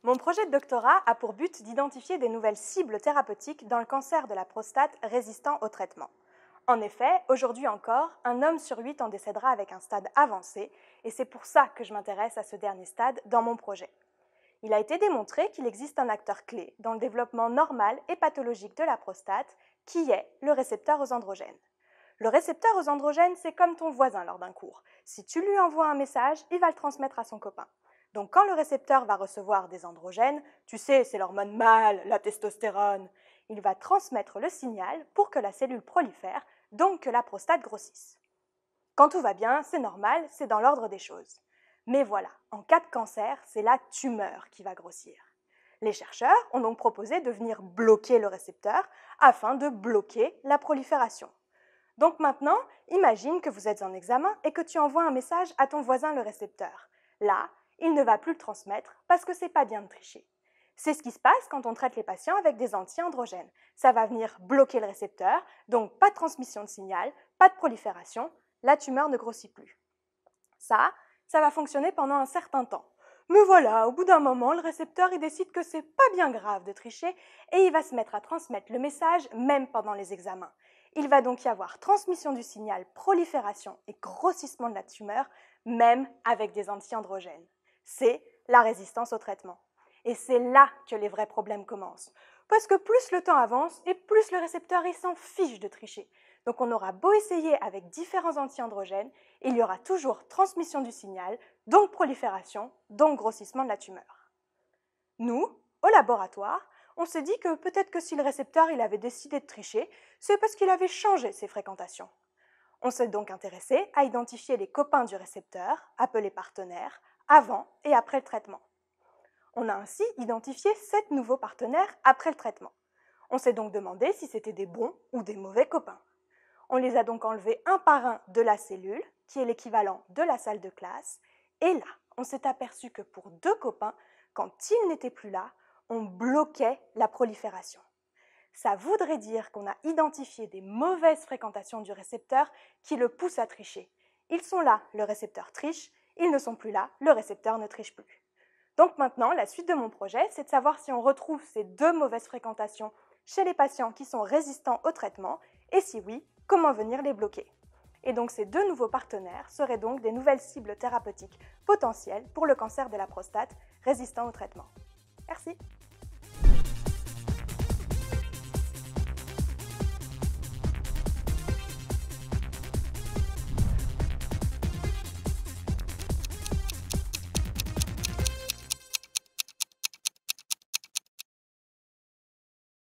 Mon projet de doctorat a pour but d'identifier des nouvelles cibles thérapeutiques dans le cancer de la prostate résistant au traitement. En effet, aujourd'hui encore, un homme sur 8 en décédera avec un stade avancé, et c'est pour ça que je m'intéresse à ce dernier stade dans mon projet. Il a été démontré qu'il existe un acteur clé dans le développement normal et pathologique de la prostate, qui est le récepteur aux androgènes. Le récepteur aux androgènes, c'est comme ton voisin lors d'un cours. Si tu lui envoies un message, il va le transmettre à son copain. Donc quand le récepteur va recevoir des androgènes, tu sais, c'est l'hormone mâle, la testostérone, il va transmettre le signal pour que la cellule prolifère, donc que la prostate grossisse. Quand tout va bien, c'est normal, c'est dans l'ordre des choses. Mais voilà, en cas de cancer, c'est la tumeur qui va grossir. Les chercheurs ont donc proposé de venir bloquer le récepteur afin de bloquer la prolifération. Donc maintenant, imagine que vous êtes en examen et que tu envoies un message à ton voisin le récepteur. Là, il ne va plus le transmettre parce que c'est pas bien de tricher. C'est ce qui se passe quand on traite les patients avec des anti-androgènes. Ça va venir bloquer le récepteur, donc pas de transmission de signal, pas de prolifération, la tumeur ne grossit plus. Ça va fonctionner pendant un certain temps. Mais voilà, au bout d'un moment, le récepteur il décide que c'est pas bien grave de tricher et il va se mettre à transmettre le message même pendant les examens. Il va donc y avoir transmission du signal, prolifération et grossissement de la tumeur, même avec des anti-androgènes. C'est la résistance au traitement. Et c'est là que les vrais problèmes commencent. Parce que plus le temps avance et plus le récepteur il s'en fiche de tricher. Donc on aura beau essayer avec différents anti-androgènes, il y aura toujours transmission du signal, donc prolifération, donc grossissement de la tumeur. Nous, au laboratoire, on s'est dit que peut-être que si le récepteur il avait décidé de tricher, c'est parce qu'il avait changé ses fréquentations. On s'est donc intéressé à identifier les copains du récepteur, appelés partenaires, avant et après le traitement. On a ainsi identifié 7 nouveaux partenaires après le traitement. On s'est donc demandé si c'était des bons ou des mauvais copains. On les a donc enlevés un par un de la cellule, qui est l'équivalent de la salle de classe, et là, on s'est aperçu que pour 2 copains, quand ils n'étaient plus là, on bloquait la prolifération. Ça voudrait dire qu'on a identifié des mauvaises fréquentations du récepteur qui le poussent à tricher. Ils sont là, le récepteur triche, ils ne sont plus là, le récepteur ne triche plus. Donc maintenant, la suite de mon projet, c'est de savoir si on retrouve ces 2 mauvaises fréquentations chez les patients qui sont résistants au traitement, et si oui, comment venir les bloquer. Et donc ces 2 nouveaux partenaires seraient donc des nouvelles cibles thérapeutiques potentielles pour le cancer de la prostate résistant au traitement. Merci.